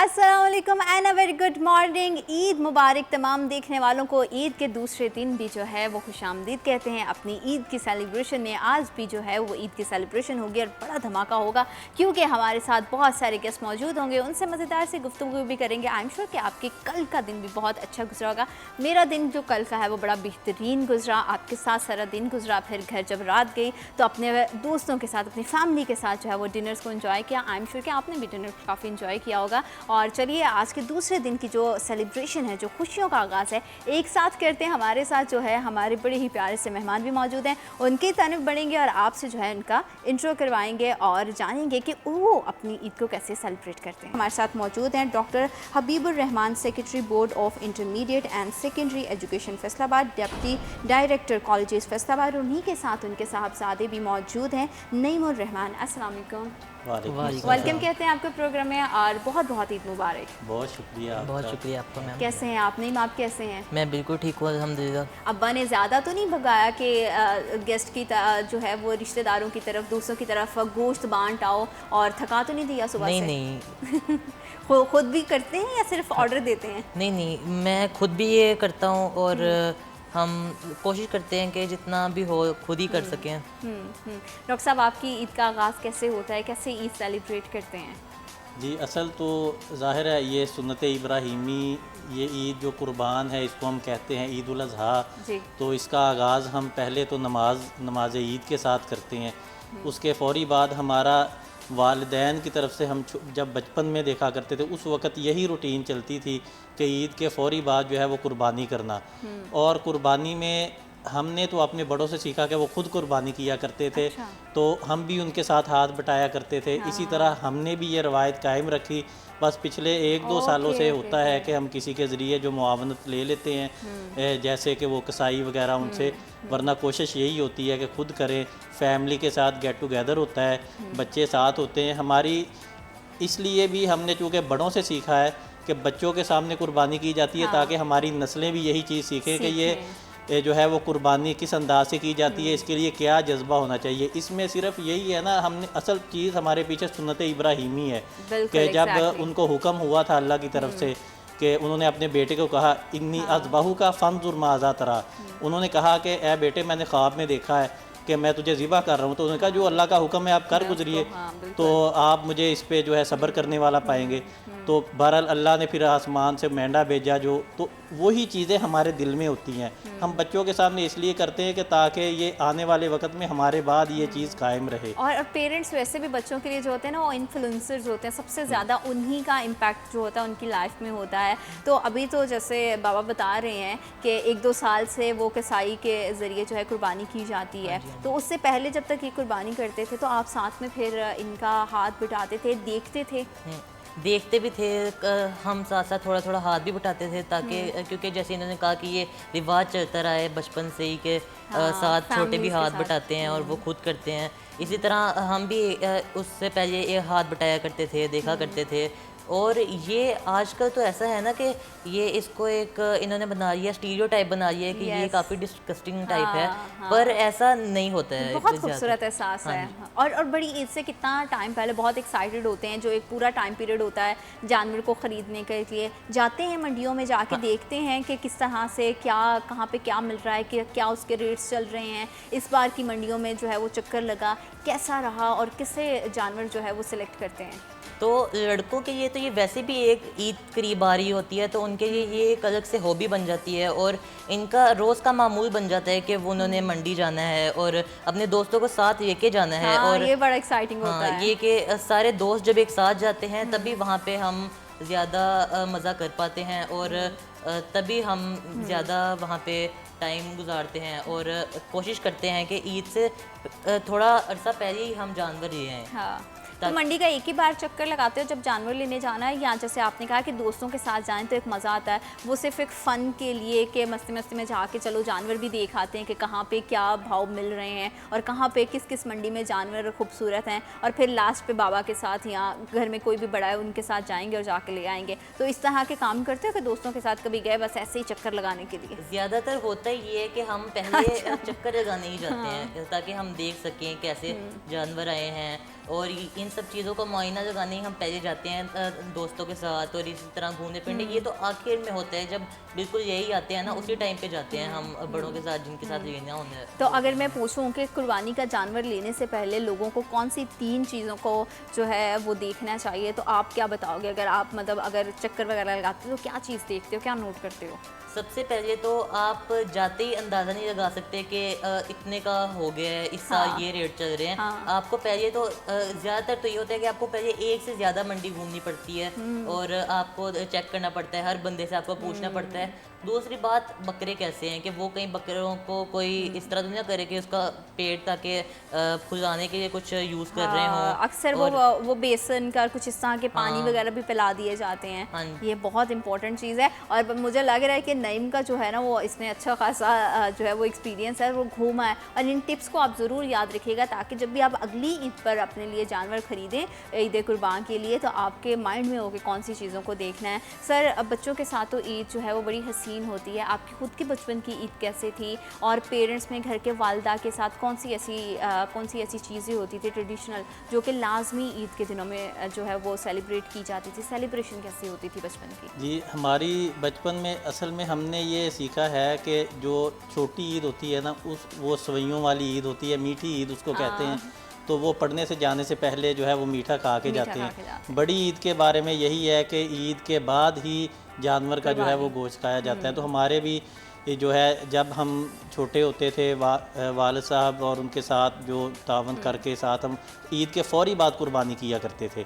अस्सलाम वालेकुम and a very good morning. Eid मुबारक तमाम देखने वालों को। ईद के दूसरे दिन भी जो है वो खुशामदीद कहते हैं अपनी ईद की सेलिब्रेशन में। आज भी जो है वो ईद की सेलिब्रेशन होगी और बड़ा धमाका होगा क्योंकि हमारे साथ बहुत सारे गेस्ट मौजूद होंगे, उनसे मज़ेदार से गुफ्तगू भी करेंगे। आई एम श्योर कि आपके कल का दिन भी बहुत अच्छा गुजरा होगा। मेरा दिन जो कल का है वो बड़ा बेहतरीन गुजरा, आपके साथ सारा दिन गुजरा। फिर घर जब रात गई तो अपने दोस्तों के साथ, अपनी फैमिली के साथ जो है वो डिनर्स को इन्जॉय किया। आई एम श्योर कि आपने भी डिनर काफ़ी इन्जॉय किया होगा। और चलिए आज के दूसरे दिन की जो सेलिब्रेशन है, जो खुशियों का आगाज़ है, एक साथ करते हैं। हमारे साथ जो है हमारे बड़े ही प्यारे से मेहमान भी मौजूद हैं, उनकी तारीफ बढ़ेंगे और आपसे जो है उनका इंट्रो करवाएंगे और जानेंगे कि वो अपनी ईद को कैसे सेलिब्रेट करते हैं। हमारे साथ मौजूद हैं doctor Habibur Rahman, secretary board of intermediate and secondary education Faisalabad, deputy director colleges Faisalabad. उन्हीं के साथ उनके साहबजादे भी मौजूद हैं, नईमुर रहमान। अस्सलाम वालेकुम। वेलकम कहते हैं आपके प्रोग्राम में और बहुत बहुत ईद मुबारक। बहुत शुक्रिया आपका मैम। कैसे हैं आप? नहीं, आप कैसे हैं? मैं बिल्कुल ठीक हूँ अल्हम्दुलिल्लाह। अब्बा ने ज़्यादा तो नहीं भगाया कि गेस्ट की जो है वो रिश्तेदारों की तरफ, दोस्तों की तरफ गोश्त बांट आओ, और थका तो नहीं दिया सुबह से? नहीं खुद भी करते हैं या सिर्फ ऑर्डर देते हैं? नहीं, मैं खुद भी ये करता हूँ और हम कोशिश करते हैं कि जितना भी हो खुद ही कर सकें। डॉक्टर साहब, आपकी ईद का आगाज़ कैसे होता है, कैसे ईद सेलिब्रेट करते हैं? जी, असल तो ज़ाहिर है ये सुन्नत इब्राहीमी, ये ईद जो कुर्बान है इसको हम कहते हैं ईद उल अज़हा। तो इसका आगाज़ हम पहले तो नमाज ईद के साथ करते हैं। उसके फ़ौरी बाद हमारा वालिदैन की तरफ से हम जब बचपन में देखा करते थे उस वक़्त यही रूटीन चलती थी कि ईद के फ़ौरी बाद जो है वो कुर्बानी करना। और कुर्बानी में हमने तो अपने बड़ों से सीखा कि वो खुद कुर्बानी किया करते थे। अच्छा। तो हम भी उनके साथ हाथ बटाया करते थे। इसी तरह हमने भी ये रवायत कायम रखी। बस पिछले 1-2 सालों से होता है कि हम किसी के ज़रिए जो मुआवनत ले लेते हैं, जैसे कि वो कसाई वगैरह उनसे, वरना कोशिश यही होती है कि खुद करें। फैमिली के साथ गेट टुगेदर होता है, बच्चे साथ होते हैं हमारी। इसलिए भी हमने चूँकि बड़ों से सीखा है कि बच्चों के सामने कुर्बानी की जाती है ताकि हमारी नस्लें भी यही चीज़ सीखें कि ये जो है वो कुर्बानी किस अंदाज से की जाती है, इसके लिए क्या जज्बा होना चाहिए। इसमें सिर्फ यही है ना, हमने असल चीज़ हमारे पीछे सुन्नत इब्राहीमी है कि जब उनको हुक्म हुआ था अल्लाह की तरफ से कि उन्होंने अपने बेटे को कहा इन्नी अज़बहू का फ़ंज़ुर माज़ा तरा। उन्होंने कहा कि ए बेटे, मैंने ख्वाब में देखा है कि मैं तुझे ज़िबा कर रहा हूँ। तो उन्होंने कहा जो अल्लाह का हुक्म है आप कर गुजरिए, तो आप मुझे इस पे जो है सब्र करने वाला पाएंगे। तो बहरहाल अल्लाह ने फिर आसमान से मेंढा भेजा जो, तो वही चीज़ें हमारे दिल में होती हैं। हम बच्चों के सामने इसलिए करते हैं कि ताकि ये आने वाले वक्त में हमारे बाद ये चीज़ कायम रहे। और पेरेंट्स वैसे भी बच्चों के लिए जो होते हैं ना, वो इन्फ्लुएंसर्स होते हैं, सबसे ज़्यादा उन्हीं का इम्पैक्ट जो होता है उनकी लाइफ में होता है। तो अभी तो जैसे बाबा बता रहे हैं कि 1-2 साल से वो कसाई के ज़रिए जो है कुर्बानी की जाती है। तो उससे पहले जब तक ये कुर्बानी करते थे तो आप साथ में फिर इनका हाथ बटाते थे, देखते थे? देखते भी थे, हम साथ साथ थोड़ा थोड़ा हाथ भी बटाते थे ताकि, क्योंकि जैसे इन्होंने कहा कि ये रिवाज चलता रहा है बचपन से ही कि साथ छोटे भी हाथ बटाते हैं और वो खुद करते हैं। इसी तरह हम भी उससे पहले ये हाथ बटाया करते थे, देखा करते थे। और ये आजकल तो ऐसा है ना कि ये इसको एक इन्होंने बना लिया, स्टीरियोटाइप बना लिया है कि ये काफ़ी डिस्कस्टिंग टाइप है। पर ऐसा नहीं होता है। बहुत खूबसूरत एहसास है। और बड़ी ईद से कितना टाइम पहले बहुत एक्साइटेड होते हैं, जो एक पूरा टाइम पीरियड होता है जानवर को ख़रीदने के लिए। जाते हैं मंडियों में, जाके देखते हैं कि किस तरह से क्या, कहाँ पे क्या मिल रहा है, कि क्या उसके रेट्स चल रहे हैं। इस बार की मंडियों में जो है वो चक्कर लगा, कैसा रहा और किससे जानवर जो है वो सिलेक्ट करते हैं? तो लड़कों के लिए तो ये वैसे भी एक ईद करीब आ रही होती है, तो उनके लिए ये एक अलग से हॉबी बन जाती है और इनका रोज़ का मामूल बन जाता है कि वो उन्होंने मंडी जाना है और अपने दोस्तों को साथ लेके जाना है। और ये बड़ा एक्साइटिंग होता है। ये कि सारे दोस्त जब एक साथ जाते हैं तभी वहाँ पे हम ज़्यादा मज़ा कर पाते हैं और तभी हम ज़्यादा वहाँ पे टाइम गुजारते हैं और कोशिश करते हैं कि ईद से थोड़ा अरसा पहले ही हम जानवर ले आएँ। तो मंडी का एक ही बार चक्कर लगाते हो जब जानवर लेने जाना है, या जैसे आपने कहा कि दोस्तों के साथ जाएं तो एक मज़ा आता है, वो सिर्फ एक फ़न के लिए कि मस्ती मस्ती में जाके चलो जानवर भी देख आते हैं कि कहाँ पे क्या भाव मिल रहे हैं और कहाँ पे किस किस मंडी में जानवर खूबसूरत हैं, और फिर लास्ट पे बाबा के साथ या घर में कोई भी बड़ा है उनके साथ जाएंगे और जाके ले आएंगे? तो इस तरह के काम करते हो कि दोस्तों के साथ कभी गए बस ऐसे ही चक्कर लगाने के लिए? ज़्यादातर होता ही ये है कि हम पहले चक्कर लगाने ही जाते हैं ताकि हम देख सकें कैसे जानवर आए हैं, और इन सब चीज़ों का मुआयना लगाने ही हम पहले जाते हैं दोस्तों के साथ, और इसी तरह घूमने फिरने ये तो आखिर में होता है, जब बिल्कुल यही आते हैं ना उसी टाइम पे जाते हैं हम बड़ों के साथ जिनके साथ लेना होने। तो अगर मैं पूछूं कि कुर्बानी का जानवर लेने से पहले लोगों को कौन सी 3 चीज़ों को जो है वो देखना चाहिए, तो आप क्या बताओगे? अगर आप मतलब अगर चक्कर वगैरह लगाते हो तो क्या चीज़ देखते हो, क्या नोट करते हो? सबसे पहले तो आप जाते ही अंदाज़ा नहीं लगा सकते कि इतने का हो गया है, इस साल हाँ। ये रेट चल रहे हैं। हाँ। आपको पहले तो ज़्यादातर तो ये होता है कि आपको पहले एक से ज़्यादा मंडी घूमनी पड़ती है और आपको चेक करना पड़ता है, हर बंदे से आपको पूछना पड़ता है। दूसरी बात, बकरे कैसे हैं, कि वो कहीं बकरों को कोई इस तरह तो नहीं करे कि उसका पेट ताकि फुलाने के लिए कुछ यूज़ कर रहे हों। अक्सर वो बेसन का कुछ इस तरह के पानी वगैरह भी पिला दिए जाते हैं। हाँ। ये बहुत इंपॉर्टेंट चीज़ है और मुझे लग रहा है कि नईम का जो है ना वो इसने अच्छा खासा जो है वो एक्सपीरियंस है, वो घूमा है। और इन टिप्स को आप ज़रूर याद रखिएगा ताकि जब भी आप अगली ईद पर अपने लिए जानवर ख़रीदें ईद कुर्बान के लिए, तो आपके माइंड में हो कि कौन सी चीज़ों को देखना है। सर, अब बच्चों के साथ तो ईद जो है वो बड़ी हसीन होती है। आपकी खुद की बचपन की ईद कैसे थी, और पेरेंट्स में घर के वालिदा के साथ कौन सी ऐसी चीज़ें होती थी ट्रेडिशनल जो कि लाजमी ईद के दिनों में जो है वो सेलिब्रेट की जाती थी? सेलिब्रेशन कैसी होती थी बचपन की? जी, हमारी बचपन में असल में हमने ये सीखा है कि जो छोटी ईद होती है ना, वो सवैयों वाली ईद होती है, मीठी ईद उसको कहते हैं। तो वो पढ़ने से जाने से पहले जो है वो मीठा खा के जाते हैं। बड़ी ईद के बारे में यही है कि ईद के बाद ही जानवर का जो है वो गोश्त खाया जाता है। तो हमारे भी ये जो है, जब हम छोटे होते थे वालिद साहब और उनके साथ जो तावन करके साथ हम ईद के फ़ौरी बाद कुर्बानी किया करते थे।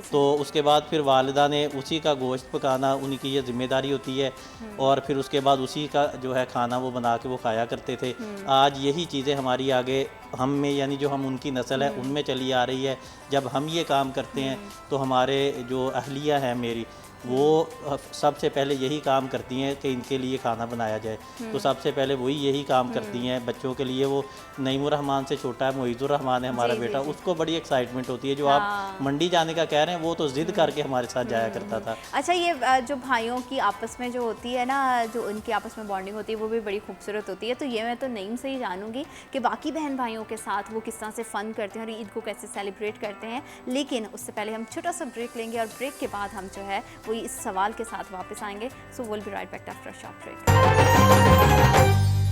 तो उसके बाद फिर वालिदा ने उसी का गोश्त पकाना, उनकी ये ज़िम्मेदारी होती है, और फिर उसके बाद उसी का जो है खाना वो बना के वो खाया करते थे। आज यही चीज़ें हमारी आगे हम में, यानी जो हम उनकी नस्ल है उनमें चली आ रही है। जब हम ये काम करते हैं तो हमारे जो अहलिया है मेरी, वो सबसे पहले यही काम करती हैं कि इनके लिए खाना बनाया जाए। तो सबसे पहले वही यही काम करती हैं बच्चों के लिए। वो नईमुर रहमान से छोटा है, मोइज़ुर रहमान है हमारा बेटा, उसको बड़ी एक्साइटमेंट होती है। जो आप मंडी जाने का कह रहे हैं, वो तो ज़िद करके हमारे साथ जाया करता था। अच्छा, ये जो भाइयों की आपस में जो होती है ना, जो उनकी आपस में बॉन्डिंग होती है वो भी बड़ी खूबसूरत होती है। तो ये मैं तो नईम से ही जानूंगी कि बाकी बहन भाइयों के साथ वो किस तरह से फ़न करते हैं और ईद को कैसे सेलिब्रेट करते हैं। लेकिन उससे पहले हम छोटा सा ब्रेक लेंगे और ब्रेक के बाद हम जो है वो इस सवाल के साथ वापस आएंगे। So will be right back after a short break.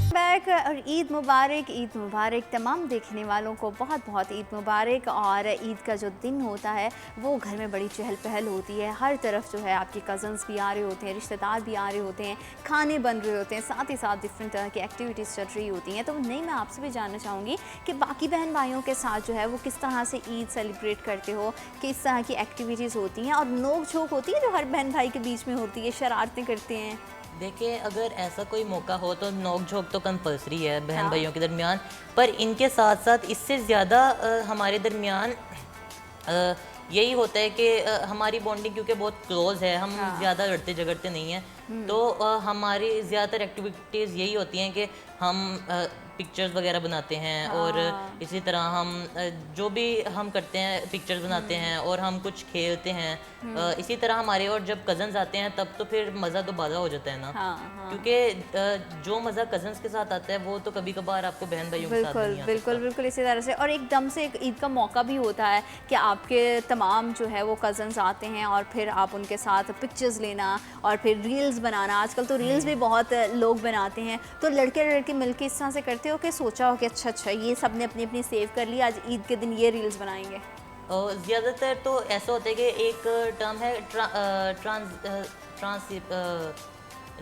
Back. और ईद मुबारक तमाम देखने वालों को, बहुत बहुत ईद मुबारक। और ईद का जो दिन होता है वो घर में बड़ी चहल पहल होती है। हर तरफ जो है आपके कज़न्स भी आ रहे होते हैं, रिश्तेदार भी आ रहे होते हैं, खाने बन रहे होते हैं, साथ ही साथ डिफरेंट तरह की एक्टिविटीज़ चल रही होती हैं। तो नहीं, मैं आपसे भी जानना चाहूँगी कि बाकी बहन भाइयों के साथ जो है वो किस तरह से ईद सेलिब्रेट करते हो, किस तरह की एक्टिविटीज़ होती हैं, और नोक झोंक होती है जो हर बहन भाई के बीच में होती है, शरारतें करते हैं? देखिए, अगर ऐसा कोई मौका हो तो नोक झोंक तो कंपलसरी है बहन भाइयों के दरमियान, पर इनके साथ साथ इससे ज़्यादा हमारे दरमियान यही होता है कि हमारी बॉन्डिंग क्योंकि बहुत क्लोज है, हम ज़्यादा लड़ते झगड़ते नहीं हैं। तो हमारी ज़्यादातर एक्टिविटीज़ यही होती हैं कि हम पिक्चर्स वगैरह बनाते हैं, और इसी तरह हम जो भी हम करते हैं पिक्चर्स बनाते हैं, और हम कुछ खेलते हैं। इसी तरह हमारे और जब कज़न्स आते हैं तब तो फिर मज़ा तो बाज़ा हो जाता है ना। क्योंकि जो मज़ा कज़न्स के साथ आता है वो तो कभी कभार आपको बहन भाइयों के साथ नहीं आता। बिल्कुल इसी तरह से। और एकदम से एक ईद का मौका भी होता है कि आपके तमाम जो है वो कज़न्स आते हैं और फिर आप उनके साथ पिक्चर्स लेना और फिर रील्स बनाना। आजकल तो रील्स भी बहुत लोग बनाते हैं। तो लड़के मिलके इस तरह से करते हो कि सोचा हो कि अच्छा ये सब ने अपनी अपनी सेव कर लिया, आज ईद के दिन ये रील्स बनाएंगे? ज़्यादातर तो ऐसा होता है कि एक टर्म है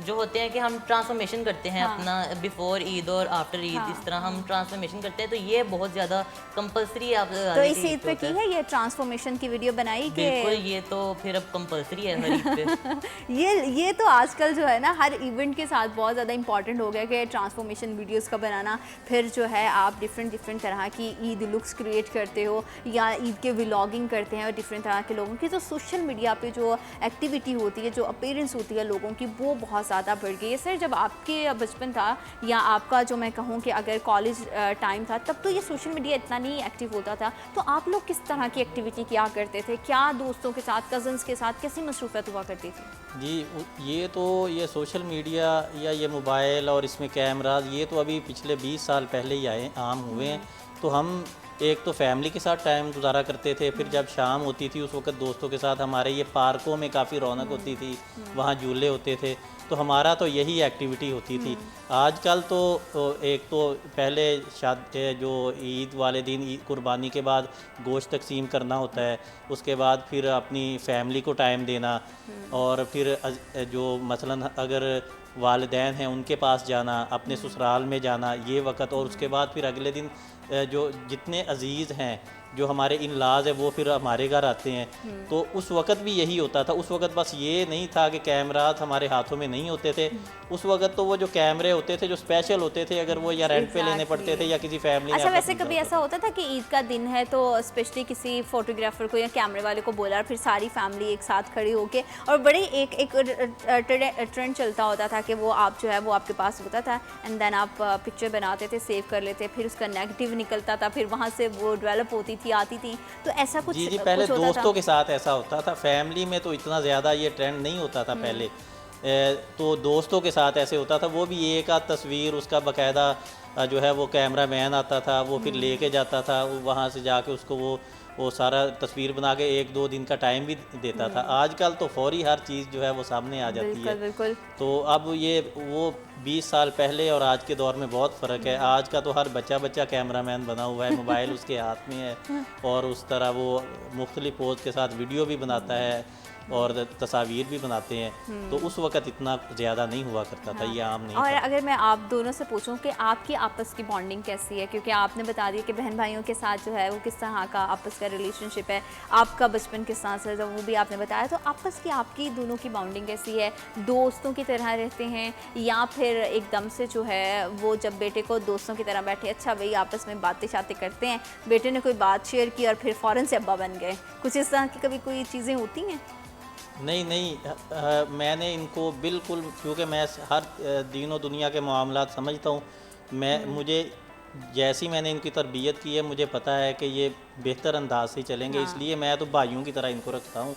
जो होते हैं कि हम ट्रांसफॉर्मेशन करते हैं अपना बिफोर ईद और आफ्टर ईद, इस तरह हम ट्रांसफॉर्मेशन करते हैं। तो ये बहुत ज़्यादा कंपलसरी है। आप तो इस ईद पे की है ये ट्रांसफॉर्मेशन की वीडियो बनाई? बिल्कुल, ये तो फिर अब कंपलसरी है हर ईद पे। ये तो आजकल जो है ना हर इवेंट के साथ बहुत ज़्यादा इंपॉर्टेंट हो गया कि ट्रांसफॉर्मेशन वीडियोस का बनाना। फिर जो है आप डिफरेंट तरह की ईद लुक्स क्रिएट करते हो या ईद के व्लॉगिंग करते हैं, और डिफरेंट तरह के लोगों की जो सोशल मीडिया पे जो एक्टिविटी होती है, जो अपीयरेंस होती है लोगों की, वो बहुत ज़्यादा बढ़ गई है। सर, जब आपके बचपन था या आपका जो मैं कहूँ कि अगर कॉलेज टाइम था, तब तो ये सोशल मीडिया इतना नहीं एक्टिव होता था। तो आप लोग किस तरह की एक्टिविटी किया करते थे? क्या दोस्तों के साथ, कज़न्स के साथ कैसी मसरूफ़ियत हुआ करती थी? जी, ये सोशल मीडिया या ये मोबाइल और इसमें कैमराज, ये तो अभी पिछले 20 साल पहले ही आम हुए हैं। तो हम एक तो फैमिली के साथ टाइम गुजारा करते थे, फिर जब शाम होती थी उस वक्त दोस्तों के साथ हमारे ये पार्कों में काफ़ी रौनक होती थी, वहाँ झूले होते थे, तो हमारा तो यही एक्टिविटी होती थी। आजकल तो एक तो पहले जो ईद वाले दिन कुर्बानी के बाद गोश्त तकसीम करना होता है, उसके बाद फिर अपनी फैमिली को टाइम देना, और फिर जो मसलन अगर वालिदैन हैं उनके पास जाना, अपने ससुराल में जाना ये वक्त, और उसके बाद फिर अगले दिन जो जितने अजीज़ हैं जो हमारे इन लाज है वो फिर हमारे घर आते हैं, तो उस वक़्त भी यही होता था। उस वक़्त बस ये नहीं था कि कैमरास हमारे हाथों में नहीं होते थे, उस वक़्त तो वो जो कैमरे होते थे जो स्पेशल होते थे, अगर वो या रेंट पे लेने पड़ते थे या किसी फैमिली। अच्छा, वैसे कभी ऐसा होता था कि ईद का दिन है तो स्पेशली किसी फोटोग्राफर को या कैमरे वाले को बोला और फिर सारी फैमिली एक साथ खड़ी होके, और बड़े एक ट्रेंड चलता होता था कि वो आप जो है वो आपके पास होता था एंड देन आप पिक्चर बनाते थे, सेव कर लेते, फिर उसका नेगेटिव निकलता था, फिर वहाँ से वो डेवलप होती थी, आती थी, तो ऐसा कुछ? जी पहले दोस्तों के साथ ऐसा होता था, फैमिली में तो इतना ज़्यादा ये ट्रेंड नहीं होता था पहले। तो दोस्तों के साथ ऐसे होता था, वो भी एक आध तस्वीर उसका बाकायदा जो है वो कैमरा मैन आता था, वो फिर लेके जाता था, वहाँ से जाके उसको वो सारा तस्वीर बना के 1-2 दिन का टाइम भी देता था। आजकल तो फौरी हर चीज़ जो है वो सामने आ जाती है। बिल्कुल। तो अब ये वो 20 साल पहले और आज के दौर में बहुत फ़र्क है। आज का तो हर बच्चा कैमरामैन बना हुआ है, मोबाइल उसके हाथ में है, और उस तरह वो मुख्तलिफ पोज के साथ वीडियो भी बनाता है और तस्वीर भी बनाते हैं। तो उस वक़्त इतना ज़्यादा नहीं हुआ करता था, ये आम नहीं और था। अगर मैं आप दोनों से पूछूं कि आपकी आपस की बॉन्डिंग कैसी है, क्योंकि आपने बता दिया कि बहन भाइयों के साथ जो है वो किस तरह का आपस का रिलेशनशिप है, आपका बचपन के साथ है, वो भी आपने बताया, तो आपस की आपकी दोनों की बॉन्डिंग कैसी है? दोस्तों की तरह रहते हैं या फिर एकदम से जो है वो जब बेटे को दोस्तों की तरह बैठे, अच्छा भाई आपस में बातें शातें करते हैं, बेटे ने कोई बात शेयर की और फिर फ़ौरन से अब्बा बन गए, कुछ इस तरह की कभी कोई चीज़ें होती हैं? नहीं, मैंने इनको बिल्कुल, क्योंकि मैं हर दीनों दुनिया के मामलात समझता हूँ, मुझे जैसी मैंने इनकी तरबियत की है, मुझे पता है कि ये बेहतर अंदाज से चलेंगे, इसलिए मैं तो भाइयों की तरह इनको रखता हूँ।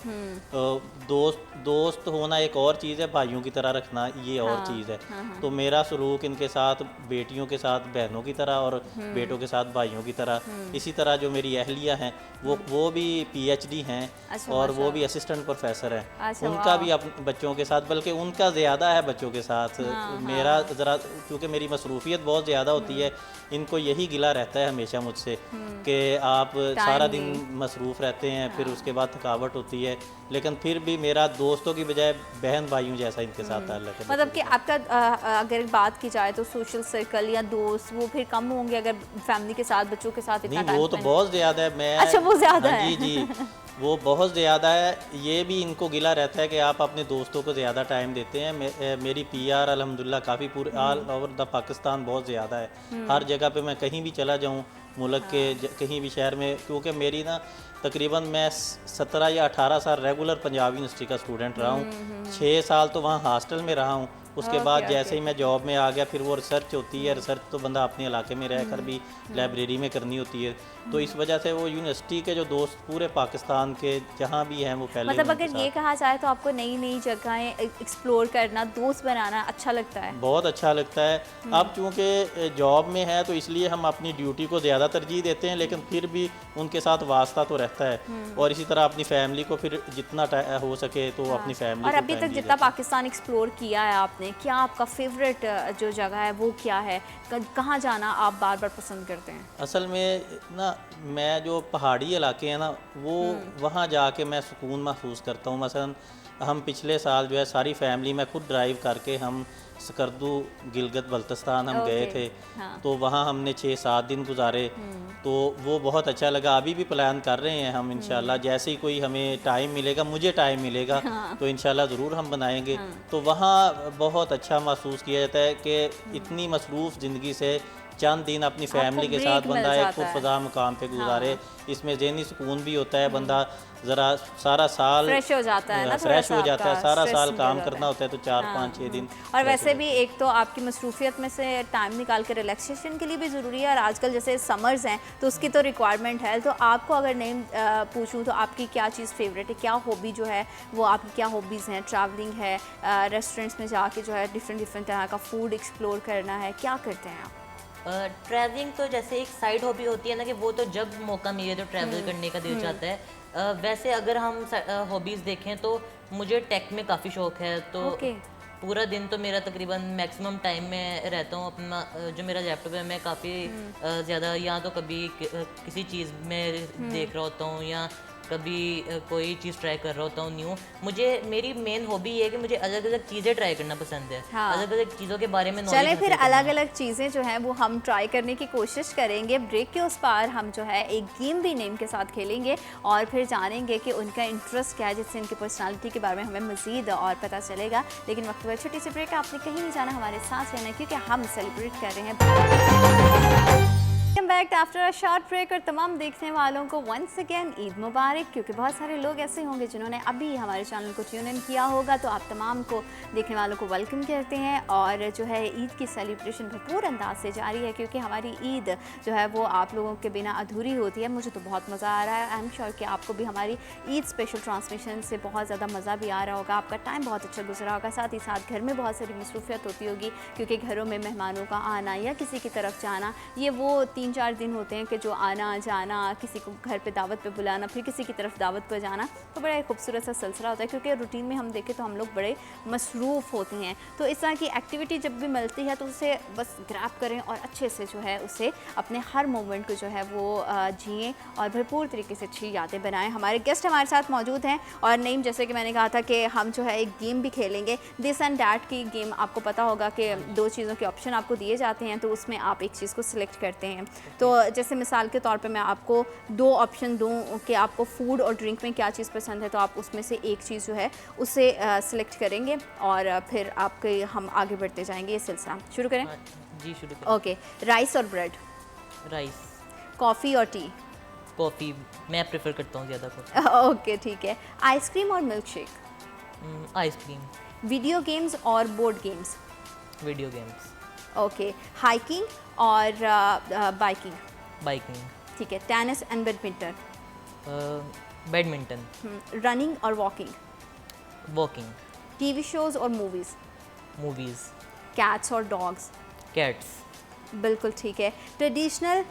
दोस्त होना एक और चीज़ है, भाइयों की तरह रखना ये और चीज़ है। तो मेरा सलूक इनके साथ बेटियों के साथ बहनों की तरह और बेटों के साथ भाइयों की तरह, इसी तरह जो मेरी अहलिया हैं वो भी PhD हैं, और वो भी असिस्टेंट प्रोफेसर हैं। उनका भी अपने बच्चों के साथ, बल्कि उनका ज़्यादा है बच्चों के साथ। मेरा ज़रा क्योंकि मेरी मसरूफियत बहुत ज़्यादा होती है, इनको यही गिला रहता है हमेशा मुझसे कि आप सारा दिन मसरूफ़ रहते हैं, फिर उसके बाद थकावट होती है, लेकिन फिर भी मेरा दोस्तों की बजाय बहन भाइयों जैसा इनके साथ ताल्लुक है। मतलब कि आपका अगर बात की जाए तो सोशल सर्कल या दोस्त वो फिर कम होंगे अगर फैमिली के साथ, बच्चों के साथ इतना नहीं, वो तो बहुत ज़्यादा है। मैं अच्छा, वो ज़्यादा है। जी वो बहुत ज़्यादा है। ये भी इनको गिला रहता है कि आप अपने दोस्तों को ज़्यादा टाइम देते हैं। मेरी PR अल्हम्दुलिल्लाह काफ़ी पूरे ऑल ओवर द पाकिस्तान बहुत ज़्यादा है। हर जगह पे मैं कहीं भी चला जाऊँ मुल्क के कहीं भी शहर में, क्योंकि मेरी ना तकरीबन मैं 17 या 18 साल रेगुलर पंजाब यूनिवर्सिटी का स्टूडेंट रहा हूँ। 6 साल तो वहाँ हॉस्टल में रहा हूँ। उसके बाद जैसे ही मैं जॉब में आ गया, फिर वो रिसर्च होती है, रिसर्च तो बंदा अपने इलाके में रहकर भी लाइब्रेरी में करनी होती है। तो इस वजह से वो यूनिवर्सिटी के जो दोस्त पूरे पाकिस्तान के जहाँ भी हैं वो फैले। मतलब अगर ये कहा जाए तो आपको नई नई जगहें एक्सप्लोर करना, दोस्त बनाना अच्छा लगता है? बहुत अच्छा लगता है। अब चूँकि जॉब में है तो इसलिए हम अपनी ड्यूटी को ज़्यादा तरजीह देते हैं, लेकिन फिर भी उनके साथ वास्ता तो रहता है। और इसी तरह अपनी फैमिली को फिर जितना हो सके तो अपनी फैमिली। और अभी तक जितना पाकिस्तान एक्सप्लोर किया है आपने, क्या आपका फेवरेट जो जगह है वो क्या है? कहाँ जाना आप बार बार पसंद करते हैं? असल में ना, मैं जो पहाड़ी इलाके हैं ना, वो वहाँ जाके मैं सुकून महसूस करता हूँ। मसलन हम पिछले साल जो है सारी फैमिली में खुद ड्राइव करके हम सकरदू गिलगित बल्तिस्तान हम गए थे। तो वहाँ हमने 6-7 दिन गुजारे, तो वो बहुत अच्छा लगा। अभी भी प्लान कर रहे हैं हम, इंशाल्लाह जैसे ही कोई हमें टाइम मिलेगा, मुझे टाइम मिलेगा तो इंशाल्लाह ज़रूर हम बनाएंगे। तो वहाँ बहुत अच्छा महसूस किया जाता है कि इतनी मसरूफ़ ज़िंदगी से चंद दिन अपनी फैमिली के साथ बंदा एक खुफदा मुकाम पे गुजारे, इसमें ज़हनी सुकून भी होता है। बंदा ज़रा सारा साल फ्रेश हो जाता है ना, फ्रेश हो जाता है। सारा साल काम करना होता है तो 4-5-6 दिन। और वैसे भी एक तो आपकी मसरूफियत में से टाइम निकाल के रिलैक्सेशन के लिए भी ज़रूरी है, और आजकल जैसे समर्स हैं तो उसकी तो रिक्वायरमेंट है। तो आपको अगर नहीं पूछूँ तो आपकी क्या चीज़ फेवरेट है, क्या हॉबी जो है वो आपकी क्या हॉबीज़ हैं? ट्रैवलिंग है, रेस्टोरेंट्स में जाके जो है डिफरेंट तरह का फूड एक्सप्लोर करना है, क्या करते हैं आप? ट्रैवलिंग तो जैसे एक साइड हॉबी होती है ना, कि वो तो जब मौका मिले तो ट्रैवल करने का दिल चाहता है। वैसे अगर हम हॉबीज़ देखें तो मुझे टेक में काफ़ी शौक है, तो ओके। पूरा दिन तो मेरा तकरीबन मैक्सिमम टाइम में रहता हूँ अपना जो मेरा लैपटॉप है, मैं काफ़ी ज़्यादा या तो कभी किसी चीज़ में देख रहा होता हूँ, या कभी कोई चीज़ ट्राई कर रहा होता हूँ न्यू। मुझे मेरी मेन हॉबी ये है कि मुझे अलग अलग चीज़ें ट्राई करना पसंद है। हाँ। अलग अलग चीज़ों के बारे में चले knowledge फिर हासिल करना। अलग अलग चीज़ें जो हैं वो हम ट्राई करने की कोशिश करेंगे। ब्रेक के उस पार हम जो है एक गेम भी नेम के साथ खेलेंगे और फिर जानेंगे कि उनका इंटरेस्ट क्या है, जिससे इनकी पर्सनालिटी के बारे में हमें मज़ीद और पता चलेगा। लेकिन वक्त पर छोटी सी ब्रेक, आपने कहीं नहीं जाना, हमारे साथ रहना है क्योंकि हम सेलिब्रेट कर रहे हैं back after a short break. और तमाम देखने वालों को वंस अगेन ईद मुबारक, क्योंकि बहुत सारे लोग ऐसे होंगे जिन्होंने अभी हमारे चैनल को ट्यून इन किया होगा, तो आप तमाम को देखने वालों को वेलकम करते हैं। और जो है ईद की सेलिब्रेशन भरपूर अंदाज से जारी है, क्योंकि हमारी ईद जो है वो आप लोगों के बिना अधूरी होती है। मुझे तो बहुत मज़ा आ रहा है, आई एम श्योर कि आपको भी हमारी ईद स्पेशल ट्रांसमिशन से बहुत ज़्यादा मज़ा भी आ रहा होगा, आपका टाइम बहुत अच्छा गुजरा होगा। साथ ही साथ घर में बहुत सारी मसरूफियत होती होगी, क्योंकि घरों में मेहमानों का आना या किसी की तरफ जाना, ये वो 3-4 दिन होते हैं कि जो आना जाना, किसी को घर पे दावत पे बुलाना, फिर किसी की तरफ दावत पर जाना, तो बड़ा एक खूबसूरत सा सिलसिला होता है। क्योंकि रूटीन में हम देखें तो हम लोग बड़े मसरूफ़ होते हैं, तो इस तरह की एक्टिविटी जब भी मिलती है तो उसे बस ग्रैब करें और अच्छे से जो है उसे अपने हर मोमेंट को जो है वो जिएँ और भरपूर तरीके से अच्छी यादें बनाएं। हमारे गेस्ट हमारे साथ मौजूद हैं और नईम, जैसे कि मैंने कहा था कि हम जो है एक गेम भी खेलेंगे, दिस एंड डैट की गेम। आपको पता होगा कि 2 चीज़ों के ऑप्शन आपको दिए जाते हैं, तो उसमें आप एक चीज़ को सिलेक्ट करते हैं। तो जैसे मिसाल के तौर पे मैं आपको 2 ऑप्शन दूं कि आपको फूड और ड्रिंक में क्या चीज़ पसंद है, तो आप उसमें से एक चीज़ जो है उसे सिलेक्ट करेंगे और फिर आपके हम आगे बढ़ते जाएंगे। ये सिलसिला शुरू करें? हाँ, जी शुरू करें। ओके, राइस और ब्रेड, राइस। कॉफ़ी और टी? कॉफ़ी मैं प्रेफर करता हूँ ज़्यादा कॉफ़ी। ओके ठीक है। आइसक्रीम और milkshake? Ice cream. Video games और board games? Video games. Okay. Hiking और बाइकिंग? बाइकिंग। ठीक है। Tennis and badminton? Badminton. Running और वॉकिंग? वॉकिंग। टीवी शोज़ और मूवीज़? मूवीज़। कैट्स और डॉग्स? कैट्स। बिल्कुल ठीक है। ट्रेडिशनल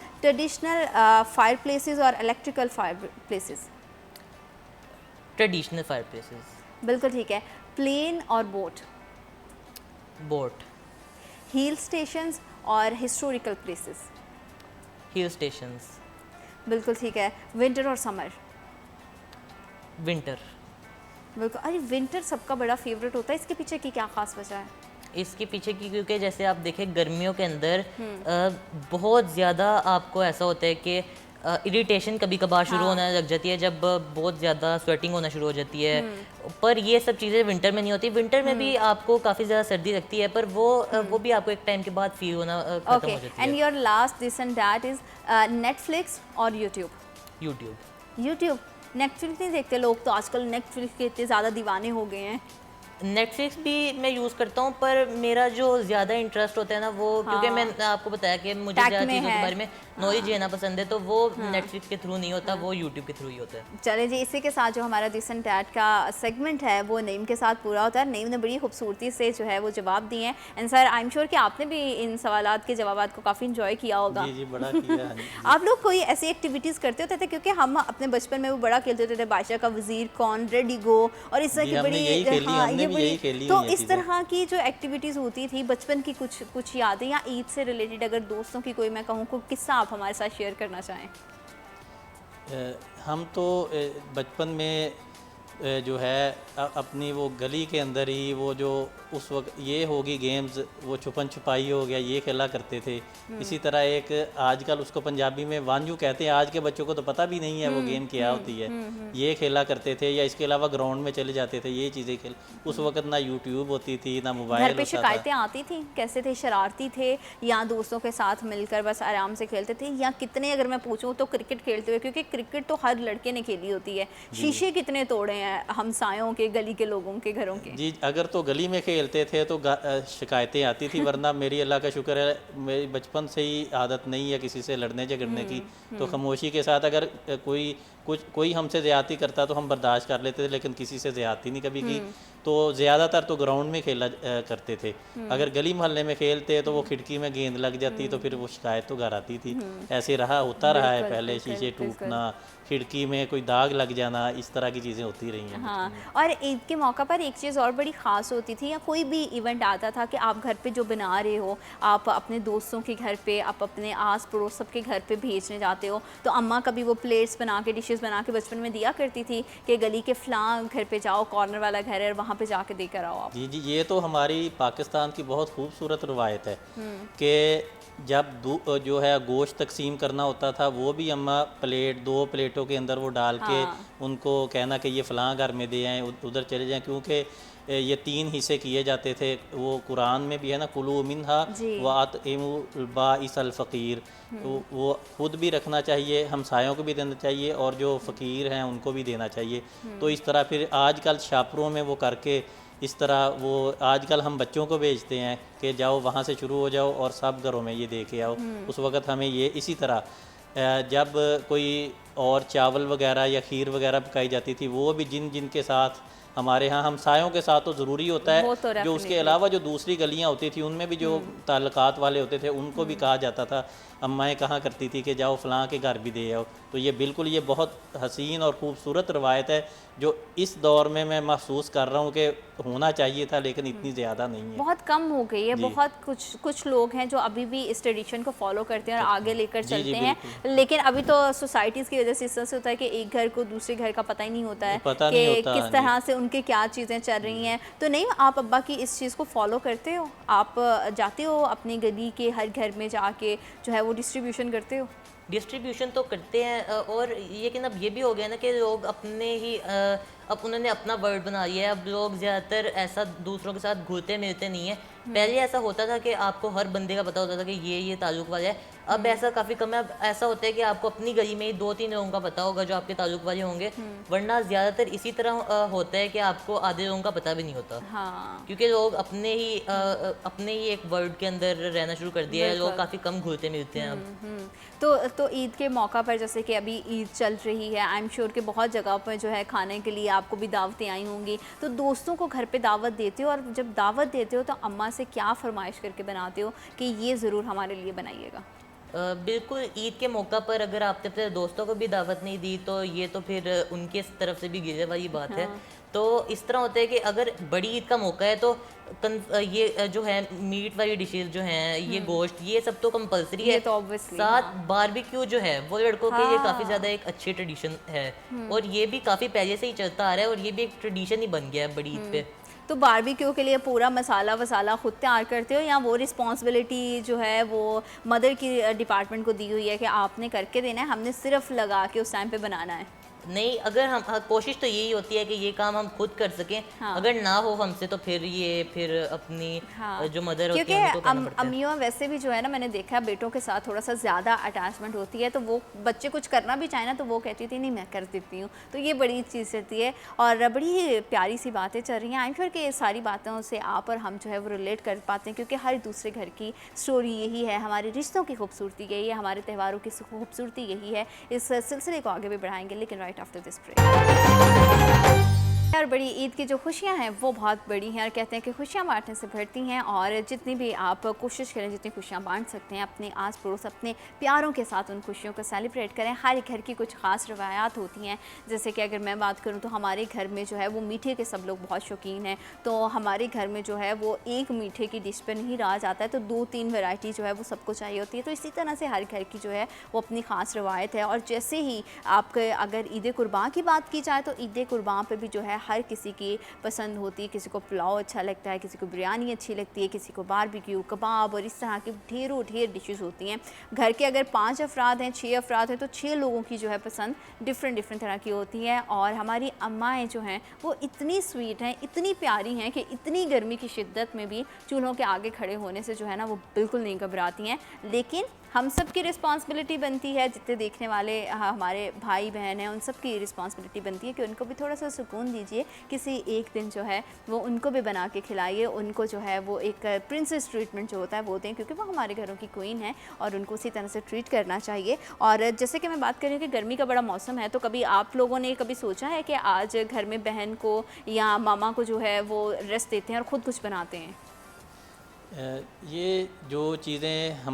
फायर प्लेसेस और electrical fireplaces? Traditional fire places. बिल्कुल ठीक है। प्लेन और बोट? बोट। हिल स्टेशंस और हिस्टोरिकल प्लेसेस? Hill stations. बिल्कुल ठीक है। विंटर और समर? विंटर। बिल्कुल। अरे विंटर सबका बड़ा फेवरेट होता है, इसके पीछे की क्या खास वजह है? इसके पीछे की, क्योंकि जैसे आप देखें गर्मियों के अंदर बहुत ज़्यादा आपको ऐसा होता है कि इरिटेशन कभी कभार शुरू होने लग जाती है, जब बहुत ज़्यादा स्वेटिंग होना शुरू हो जाती है। पर ये सब चीज़ें विंटर में नहीं होती। विंटर में भी आपको काफ़ी ज़्यादा सर्दी लगती है, पर वो भी आपको एक टाइम के बाद फील होना खत्म हो ओके। जाती एंड है। Your last this and that is Netflix और यूट्यूब? यूट्यूब। नेटफ्लिक्स नहीं देखते लोग, तो आजकल नेटफ्लिक्स के इतने ज़्यादा दीवाने हो गए हैं। नेटफ्लिक्स भी मैं यूज़ करता हूँ, पर मेरा जो ज़्यादा इंटरेस्ट होता है ना वो, क्योंकि मैंने आपको बताया कि मुझे Tech ज़्यादा में चीज़ों के है। बारे में नॉलेज लेना पसंद है, तो वो नेटफ्लिक्स के थ्रू नहीं होता, वो यूट्यूब के थ्रू ही होता है। चले जी, इसी के साथ जो हमारा दिस एंड डैट का सेगमेंट है वो नईम के साथ पूरा होता है। नईम ने बड़ी खूबसूरती से जो है वो जवाब दिए हैं। And sir, I am sure कि आपने भी इन सवालात के जवाबात को काफ़ी इंजॉय किया होगा। जी जी, बड़ा किया है। आप लोग कोई ऐसी एक्टिविटीज़ करते होते थे? क्योंकि हम अपने बचपन में वो बड़ा खेलते होते थे, बादशाह का वज़ीर कौन, रेडी गो, और इस तरह जी, की हमने बड़ी यही खेली, हाँ, हमने ये भी बड़ी यही खेली तो हुई है इस चीज़ें। तरह की जो एक्टिविटीज़ होती थी बचपन की, कुछ यादें या ईद से रिलेटेड अगर दोस्तों की कोई मैं कहूँ को किस्सा आप हमारे साथ शेयर करना चाहें? हम तो बचपन में जो है अपनी वो गली के अंदर ही वो जो उस वक्त ये होगी गेम्स, वो छुपन छुपाई हो गया, ये खेला करते थे। इसी तरह एक आजकल उसको पंजाबी में वांजू कहते हैं, आज के बच्चों को तो पता भी नहीं है वो गेम क्या होती है। ये खेला करते थे, या इसके अलावा ग्राउंड में चले जाते थे, ये चीज़ें खेल। उस वक्त ना यूट्यूब होती थी, ना मोबाइल घर पे होता था। शिकायतें आती थी? कैसे थे, शरारती थे या दोस्तों के साथ मिलकर बस आराम से खेलते थे? या कितने, अगर मैं पूछूं तो क्रिकेट खेलते हुए, क्योंकि क्रिकेट तो हर लड़के ने खेली होती है, शीशे कितने तोड़े हैं हमसायों के, गली के लोगों के घरों के? जी, अगर तो गली में खेलते थे तो शिकायतें आती थी, वरना मेरी अल्लाह का शुक्र है मेरी बचपन से ही आदत नहीं है किसी से लड़ने झगड़ने की। तो खामोशी के साथ अगर कोई कुछ कोई हमसे ज़्यादती करता तो हम बर्दाश्त कर लेते थे, लेकिन किसी से ज़्यादती नहीं कभी की। तो ज़्यादातर तो ग्राउंड में खेला करते थे। अगर गली मोहल्ले में खेलते तो वो खिड़की में गेंद लग जाती तो फिर वो शिकायत तो घर आती थी। ऐसे होता रहा है पहले, शीशे टूटना, खिड़की में कोई दाग लग जाना, इस तरह की चीज़ें होती रही हैं। हाँ, और ईद के मौका पर एक चीज़ और बड़ी ख़ास होती थी, या कोई भी इवेंट आता था कि आप घर पे जो बना रहे हो, आप अपने दोस्तों के घर पे, आप अपने आस पड़ोस सबके घर पे भेजने जाते हो, तो अम्मा कभी वो प्लेट्स बना के, डिशेस बना के बचपन में दिया करती थी कि गली के फ़लाँ घर पे जाओ, कॉर्नर वाला घर है, वहाँ पे जाके देकर आओ आप। जी जी, ये तो हमारी पाकिस्तान की बहुत खूबसूरत रवायत है कि जब जो है गोश्त तकसीम करना होता था, वो भी अम्मा प्लेट 2 प्लेटों के अंदर वो डाल के उनको कहना कि ये फ़लाँ घर में दे आएँ, उधर चले जाएँ, क्योंकि ये 3 हिस्से किए जाते थे। वो कुरान में भी है ना, कुलू मिन्हा व अतइमुल बाइसल फ़कीर, तो वो खुद भी रखना चाहिए, हमसायों को भी देना चाहिए और जो फ़कीर हैं उनको भी देना चाहिए। तो इस तरह फिर आजकल शापरों में वो करके इस तरह वो आजकल हम बच्चों को भेजते हैं कि जाओ वहाँ से शुरू हो जाओ और सब घरों में ये दे के आओ। उस वक़्त हमें ये इसी तरह जब कोई और चावल वगैरह या खीर वगैरह पकाई जाती थी, वो भी जिन जिन के साथ, हमारे यहाँ हमसायों के साथ तो ज़रूरी होता है, तो जो उसके अलावा जो दूसरी गलियाँ होती थी उनमें भी जो ताल्लुकात वाले होते थे उनको भी कहा जाता था। अम्माएँ कहा करती थी कि जाओ फ़लाँ के घर भी दे आओ। तो ये बिल्कुल ये बहुत हसीन और ख़ूबसूरत रवायत है जो इस दौर में मैं महसूस कर रहा हूँ कि होना चाहिए था, लेकिन इतनी ज़्यादा नहीं है, बहुत कम हो गई है। बहुत कुछ लोग हैं जो अभी भी इस ट्रेडिशन को फॉलो करते हैं और आगे लेकर चलते हैं, लेकिन अभी तो सोसाइटीज़ की वजह से इस तरह से होता है कि एक घर को दूसरे घर का पता ही नहीं होता है कि किस तरह से उनके क्या चीज़ें चल रही हैं। तो नहीं, आप अब्बा की इस चीज़ को फॉलो करते हो? आप जाते हो अपनी गली के हर घर में जाके जो है वो डिस्ट्रीब्यूशन करते हो? डिस्ट्रीब्यूशन तो करते हैं और लेकिन अब ये भी हो गया ना कि लोग अपने ही अब उन्होंने अपना वर्ड बना लिया है। अब लोग ज़्यादातर ऐसा दूसरों के साथ घुलते मिलते नहीं है। पहले ऐसा होता था कि आपको हर बंदे का पता होता था कि ये ताल्लुक़ वाला है। अब ऐसा काफ़ी कम है। अब ऐसा होता है कि आपको अपनी गली में ही 2-3 लोगों का पता होगा जो आपके ताल्लुक़ वाले होंगे, वरना ज़्यादातर इसी तरह होता है कि आपको आधे लोगों का पता भी नहीं होता। हाँ, क्योंकि लोग अपने ही एक वर्ड के अंदर रहना शुरू कर दिया है। लोग काफ़ी कम घुलते मिलते हैं अब। तो ईद के मौका पर, जैसे कि अभी ईद चल रही है, आई एम श्योर कि बहुत जगह पर जो है खाने के लिए आपको भी दावतें आई होंगी, तो दोस्तों को घर पे दावत देते हो, और जब दावत देते हो तो अम्मा से क्या फरमाइश करके बनाते हो कि ये ज़रूर हमारे लिए बनाइएगा? बिल्कुल, ईद के मौका पर अगर आपने अपने दोस्तों को भी दावत नहीं दी तो ये तो फिर उनके तरफ से भी गिले वाली बात है। तो इस तरह होता है कि अगर बड़ी ईद का मौका है तो ये जो है मीट वाली डिशेस जो हैं, ये गोश्त, ये सब तो कंपलसरी है। तो ऑब्वियसली साथ बारबेक्यू जो है वो लड़कों के लिए काफ़ी ज़्यादा एक अच्छी ट्रेडिशन है और ये भी काफ़ी पहले से ही चलता आ रहा है और ये भी एक ट्रेडिशन ही बन गया है बड़ी ईद पे। तो बारबेक्यू के लिए पूरा मसाला वसाला खुद तैयार करते हो, या वो रिस्पॉन्सिबिलिटी जो है वो मदर की डिपार्टमेंट को दी हुई है कि आपने करके देना है, हमने सिर्फ लगा के उस टाइम पे बनाना है? नहीं, अगर हम कोशिश तो यही होती है कि ये काम हम खुद कर सकें। अगर ना हो हमसे तो फिर अपनी जो मदर होती है उनको करना पड़ता है। अम्मियों वैसे भी जो है ना, मैंने देखा बेटों के साथ थोड़ा सा ज़्यादा अटैचमेंट होती है, तो वो बच्चे कुछ करना भी चाहे ना तो वो कहती थी नहीं मैं कर देती हूँ, तो ये बड़ी चीज़ रहती है और बड़ी ही प्यारी सी बातें चल रही हैं। आई एम श्योर कि सारी बातों से आप और हम जो है वो रिलेट कर पाते हैं, क्योंकि हर दूसरे घर की स्टोरी यही है, हमारे रिश्तों की खूबसूरती यही है, हमारे त्योहारों की खूबसूरती यही है। इस सिलसिले को आगे भी बढ़ाएंगे, लेकिन after this break। और बड़ी ईद की जो खुशियां हैं वो बहुत बड़ी हैं, और कहते हैं कि खुशियां बांटने से बढ़ती हैं, और जितनी भी आप कोशिश करें, जितनी खुशियां बांट सकते हैं अपने आस पड़ोस, अपने प्यारों के साथ उन खुशियों को सेलिब्रेट करें। हर घर की कुछ ख़ास रवायात होती हैं, जैसे कि अगर मैं बात करूं तो हमारे घर में जो है वो मीठे के सब लोग बहुत शौकीन हैं, तो हमारे घर में जो है वो एक मीठे की डिश पर नहीं रहा जाता है, तो 2-3 वैरायटी जो है वो सबको चाहिए होती है। तो इसी तरह से हर घर की जो है वो अपनी ख़ास रवायत है। और जैसे ही आपके अगर ईद कुर्बान की बात की जाए तो ईद कुर्बान पर भी जो है हर किसी की पसंद होती है। किसी को पुलाव अच्छा लगता है, किसी को बिरयानी अच्छी लगती है, किसी को बारबेक्यू, कबाब, और इस तरह की ढेर डिशेस होती हैं। घर के अगर 5 अफराद हैं, 6 अफराद हैं, तो 6 लोगों की जो है पसंद डिफरेंट तरह की होती है। और हमारी अम्माएँ जो हैं वो इतनी स्वीट हैं, इतनी प्यारी हैं कि इतनी गर्मी की शिद्दत में भी चूल्हों के आगे खड़े होने से जो है ना वो बिल्कुल नहीं घबराती हैं। लेकिन हम सब की रिस्पॉन्सिबिलिटी बनती है, जितने देखने वाले हमारे भाई बहन हैं उन सब की रिस्पॉन्सिबिलिटी बनती है कि उनको भी थोड़ा सा सुकून दीजिए, किसी एक दिन जो है वो उनको भी बना के खिलाइए, उनको जो है वो एक प्रिंसेस ट्रीटमेंट जो होता है वो दें, क्योंकि वो हमारे घरों की क्वीन है और उनको उसी तरह से ट्रीट करना चाहिए। और जैसे कि मैं बात कर रही हूँ कि गर्मी का बड़ा मौसम है, तो कभी आप लोगों ने कभी सोचा है कि आज घर में बहन को या मामा को जो है वो रेस्ट देते हैं और ख़ुद कुछ बनाते हैं? ये जो चीज़ें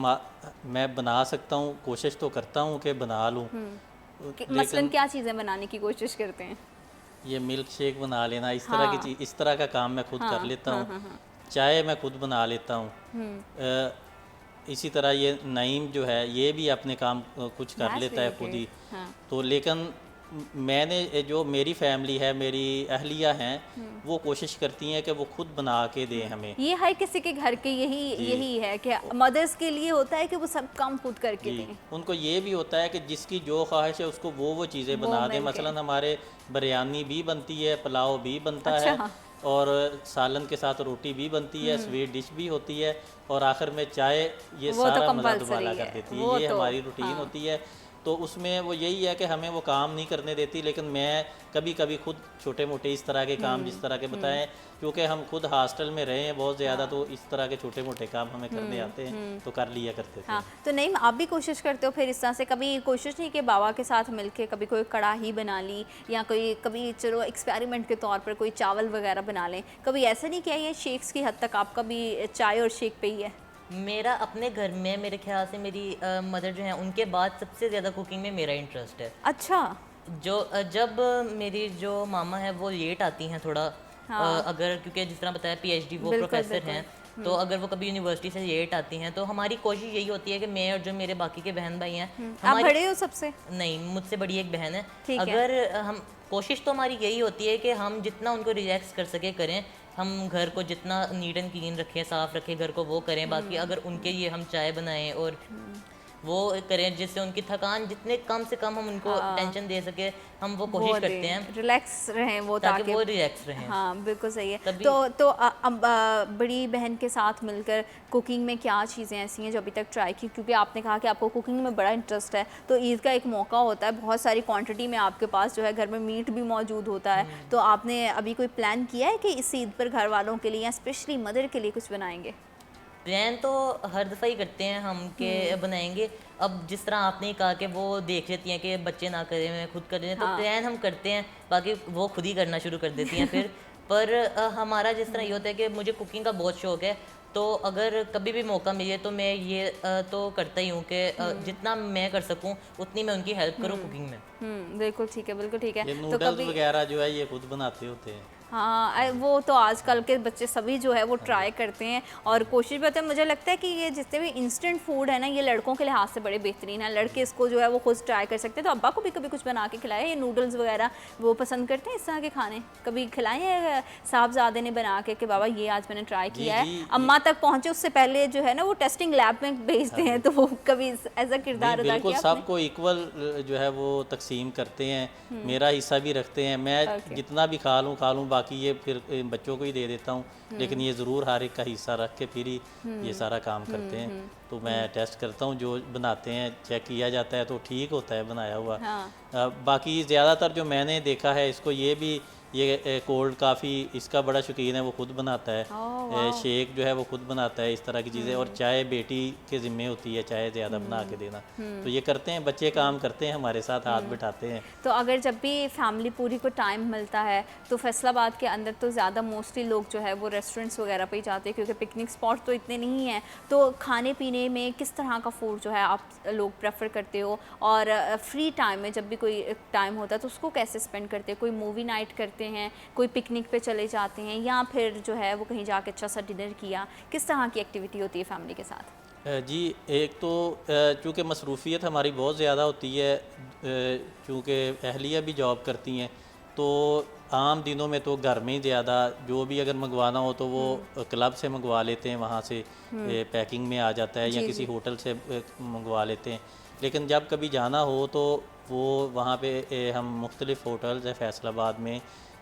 मैं बना सकता हूँ, कोशिश तो करता हूँ कि बना लूँ, मसलन क्या चीज़ें बनाने की कोशिश करते हैं? ये मिल्क शेक बना लेना, इस तरह हाँ। की चीज़, इस तरह का काम मैं खुद कर लेता हूँ। चाय मैं खुद बना लेता हूँ। इसी तरह ये नईम जो है ये भी अपने काम कुछ कर लेता है खुद ही। तो लेकिन मैंने जो मेरी फैमिली है, मेरी अहलिया हैं, वो कोशिश करती हैं कि वो खुद बना के दें हमें। ये हर किसी के घर के यही है कि मदर्स के लिए होता है कि वो सब काम खुद करके दें। उनको ये भी होता है कि जिसकी जो ख्वाहिश है उसको वो चीज़ें बना दें। मसलन हमारे बिरयानी भी बनती है, पुलाव भी बनता है, और सालन के साथ रोटी भी बनती है, स्वीट डिश भी होती है, और आखिर में चाय, ये सारा मज़ा दुबाला कर देती है। ये हमारी रूटीन होती है। तो उसमें वो यही है कि हमें वो काम नहीं करने देती, लेकिन मैं कभी कभी खुद छोटे मोटे इस तरह के काम, जिस तरह के बताएं, क्योंकि हम खुद हॉस्टल में रहे हैं बहुत ज़्यादा, तो इस तरह के छोटे मोटे काम हमें करने आते हैं, तो कर लिया करते थे। हाँ, तो नहीं, आप भी कोशिश करते हो फिर इस तरह से? कभी कोशिश नहीं कि बाबा के साथ मिलके कभी कोई कढ़ाई बना ली, या कभी चलो एक्सपेरिमेंट के तौर पर कोई चावल वगैरह बना लें? कभी ऐसा नहीं किया? ये शेक्स की हद तक आपका भी चाय और शेक पे ही है? मेरा अपने घर में मेरे ख्याल से मेरी मदर जो है उनके बाद सबसे ज़्यादा कुकिंग में मेरा इंटरेस्ट है। अच्छा। जब मेरी जो मामा है वो लेट आती हैं थोड़ा, अगर, क्योंकि जिस तरह बताया पीएचडी वो प्रोफेसर हैं, तो अगर वो कभी यूनिवर्सिटी से लेट आती हैं तो हमारी कोशिश यही होती है कि मैं और जो मेरे बाकी के बहन भाई हैं, आप बड़े हो सबसे? नहीं, मुझसे बड़ी एक बहन है। अगर हम, कोशिश तो हमारी यही होती है कि हम जितना उनको रिलैक्स कर सके करें, हम घर को जितना नीट एंड क्लीन रखें, साफ़ रखें घर को, वो करें। बाकी अगर उनके लिए हम चाय बनाएं और वो करें जिससे उनकी थकान जितने कम से कम हम उनको टेंशन दे सके, हम वो कोशिश करते हैं रिलैक्स रहें वो, ताकि वो रिलैक्स रहें। हाँ, बिल्कुल सही है। तो अब बड़ी बहन के साथ मिलकर कुकिंग में क्या चीज़ें ऐसी हैं जो अभी तक ट्राई की? क्योंकि आपने कहा कि आपको कुकिंग में बड़ा इंटरेस्ट है, तो ईद का एक मौका होता है, बहुत सारी क्वांटिटी में आपके पास जो है घर में मीट भी मौजूद होता है, तो आपने अभी कोई प्लान किया है कि इस ईद पर घर वालों के लिए या स्पेशली मदर के लिए कुछ बनाएंगे? प्लान तो हर दफ़ा ही करते हैं हम के बनाएंगे। अब जिस तरह आपने कहा कि वो देख लेती हैं कि बच्चे ना करें, मैं खुद कर रहे हैं, तो प्लान हम करते हैं, बाकी वो खुद ही करना शुरू कर देती हैं फिर। पर हमारा जिस तरह ये होता है कि मुझे कुकिंग का बहुत शौक है, तो अगर कभी भी मौका मिले तो मैं ये तो करता ही हूँ कि जितना मैं कर सकूँ उतनी मैं उनकी हेल्प करूँ कुकिंग में। बिल्कुल ठीक है, बिल्कुल ठीक है। ये नूडल्स वगैरह जो है ये खुद बनाते होते हैं। हाँ, वो तो आजकल के बच्चे सभी जो है वो ट्राई करते हैं और कोशिश भी होती है। मुझे लगता है कि ये जितने भी इंस्टेंट फूड है ना, ये लड़कों के लिहाज से बड़े बेहतरीन है। लड़के इसको जो है वो खुद ट्राई कर सकते हैं। तो अब्बा को भी कभी कुछ बना के खिलाया? ये नूडल्स वगैरह वो पसंद करते हैं, इस तरह के खाने कभी खिलाए हैं साहबजादे ने बना के कि बाबा ये आज मैंने ट्राई किया है? अम्मा तक पहुँचे उससे पहले जो है ना वो टेस्टिंग लैब में भेजते हैं, तो वो कभी ऐसा किरदार अदा किया? सबको इक्वल जो है वो तकसीम करते हैं, मेरा हिस्सा भी रखते हैं। मैं जितना भी खा लूँ, बाकी ये फिर बच्चों को ही दे देता हूँ, लेकिन ये ज़रूर हर एक का हिस्सा रख के फिर ही ये सारा काम करते हैं। तो मैं टेस्ट करता हूँ, जो बनाते हैं चेक किया जाता है तो ठीक होता है बनाया हुआ। बाकी ज़्यादातर जो मैंने देखा है, इसको ये कोल्ड काफ़ी इसका बड़ा शौकीन है, वो खुद बनाता है। शेक जो है वो खुद बनाता है, इस तरह की चीज़ें। और चाय बेटी के ज़िम्मे होती है चाय ज़्यादा बना के देना। तो ये करते हैं, बच्चे काम करते हैं हमारे साथ, हाथ बिठाते हैं। तो अगर जब भी फैमिली पूरी को टाइम मिलता है तो फैसलाबाद के अंदर तो ज़्यादा मोस्टली लोग जो है वो रेस्टोरेंट्स वगैरह पे ही जाते हैं, क्योंकि पिकनिक स्पॉट तो इतने नहीं हैं। तो खाने पीने में किस तरह का फूड जो है आप लोग प्रेफर करते हो? और फ्री टाइम में जब भी कोई टाइम होता है तो उसको कैसे स्पेंड करते हो? कोई मूवी नाइट करते हैं, कोई पिकनिक पे चले जाते हैं, या फिर जो है वो कहीं जाके अच्छा सा डिनर किया? किस तरह की एक्टिविटी होती है फैमिली के साथ? जी, एक तो चूँकि मसरूफ़ियत हमारी बहुत ज़्यादा होती है, चूँकि अहलिया भी जॉब करती हैं, तो आम दिनों में तो घर में ही ज़्यादा जो भी अगर मंगवाना हो तो वो क्लब से मंगवा लेते हैं, वहाँ से पैकिंग में आ जाता है, या किसी होटल से मंगवा लेते हैं। लेकिन जब कभी जाना हो तो वो वहाँ पे हम मुख्तलिफ़ होटल्स हैं फैसलाबाद में,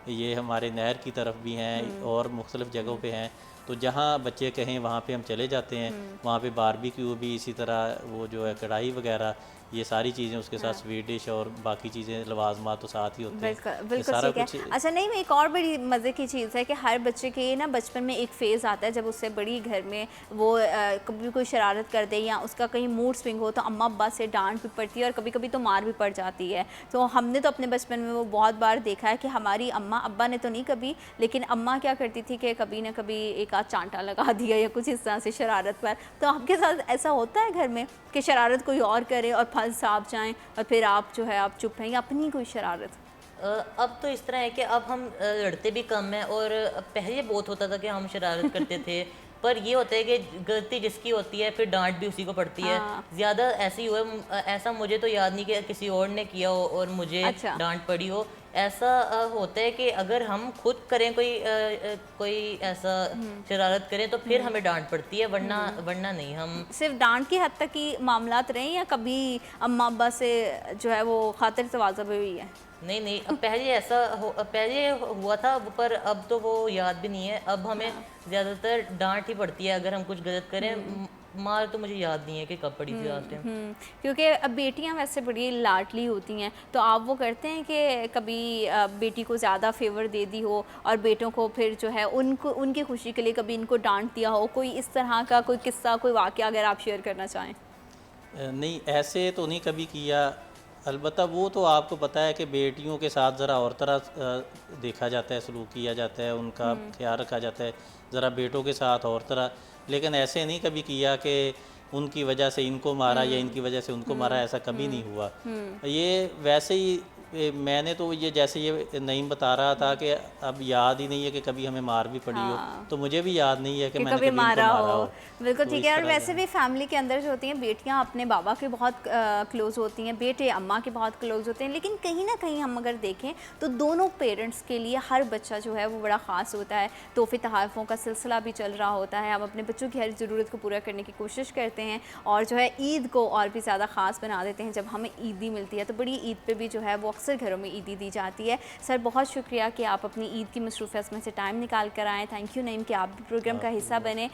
ये हमारे नहर की तरफ भी हैं और मुख्तलिफ़ जगहों पे हैं। तो जहाँ बच्चे कहें वहाँ पे हम चले जाते हैं। वहाँ पे बारबेक्यू भी इसी तरह, वो जो है कढ़ाई वगैरह, ये सारी चीज़ें उसके साथ स्वीट डिश और बाकी चीज़ें लवाजमात तो साथ ही होते हैं। बिल्कुल ये बिल्कुल सारा ठीक है। कुछ अच्छा नहीं, में एक और बड़ी मज़े की चीज़ है कि हर बच्चे के ना बचपन में एक फ़ेज़ आता है जब उससे बड़ी घर में वो कभी कोई शरारत कर दे या उसका कहीं मूड स्विंग हो तो अम्मा अब्बा से डांट भी पड़ती है और कभी कभी तो मार भी पड़ जाती है। तो हमने तो अपने बचपन में वो बहुत बार देखा है कि हमारी अम्मा, अब्बा ने तो नहीं कभी, लेकिन अम्मा क्या करती थी कि कभी ना कभी एक आध चांटा लगा दिया या कुछ इस तरह से शरारत पर। तो आपके साथ ऐसा होता है घर में कि शरारत कोई और करे और फंस आप जाएं और फिर आप जो है आप चुप हैं, या अपनी कोई शरारत? अब तो इस तरह है कि अब हम लड़ते भी कम हैं, और पहले बहुत होता था कि हम शरारत करते थे। पर ये होता है कि गलती जिसकी होती है फिर डांट भी उसी को पड़ती है। हाँ। ज़्यादा ऐसे ही हुआ ऐसा मुझे तो याद नहीं कि किसी और ने किया हो और मुझे अच्छा। डांट पड़ी हो। ऐसा होता है कि अगर हम खुद करें कोई ऐसा शरारत करें तो फिर हमें डांट पड़ती है, वरना नहीं। हम सिर्फ डांट की हद तक ही मामलात रहे या कभी अम्मा अब्बा से जो है वो खातिर तवाज़ा भी हुई है? नहीं, अब पहले हुआ था, पर अब तो वो याद भी नहीं है। अब हमें ज़्यादातर डांट ही पड़ती है अगर हम कुछ गलत करें। मार तो मुझे याद नहीं है कि कब पड़ी थी लास्ट टाइम। क्योंकि अब बेटियां वैसे बड़ी लाडली होती हैं, तो आप वो करते हैं कि कभी बेटी को ज़्यादा फेवर दे दी हो और बेटों को फिर जो है उनको उनकी खुशी के लिए कभी इनको डांट दिया हो? कोई इस तरह का कोई किस्सा, कोई वाक़या अगर आप शेयर करना चाहें? नहीं, ऐसे तो नहीं कभी किया। अलबत्ता वो तो आपको पता है कि बेटियों के साथ ज़रा और तरह देखा जाता है, सलूक किया जाता है, उनका ख्याल रखा जाता है, ज़रा बेटों के साथ और तरह। लेकिन ऐसे नहीं कभी किया कि उनकी वजह से इनको मारा या इनकी वजह से उनको मारा, ऐसा कभी नहीं हुआ। ये वैसे ही मैंने तो ये जैसे ये नईम बता रहा था कि अब याद ही नहीं है कि कभी हमें मार भी पड़ी हो, तो मुझे भी याद नहीं है कि मैंने कभी इनको मारा हो। बिल्कुल तो ठीक इस है। और तरह वैसे भी फैमिली के अंदर जो होती हैं बेटियां अपने बाबा के बहुत क्लोज होती हैं, बेटे अम्मा के बहुत क्लोज होते हैं, लेकिन कहीं ना कहीं हम अगर देखें तो दोनों पेरेंट्स के लिए हर बच्चा जो है वो बड़ा ख़ास होता है। तोहफ़े तोहफ़ों का सिलसिला भी चल रहा होता है, हम अपने बच्चों की हर ज़रूरत को पूरा करने की कोशिश करते हैं और जो है ईद को और भी ज़्यादा ख़ास बना देते हैं। जब हमें ईदी मिलती है तो बड़ी ईद पे भी जो है वो अक्सर घरों में ईदी दी जाती है। सर बहुत शुक्रिया कि आप अपनी ईद की मसरूफ़ियत में से टाइम निकाल कर आएँ। थैंक यू नईम कि आप भी प्रोग्राम का हिस्सा बने।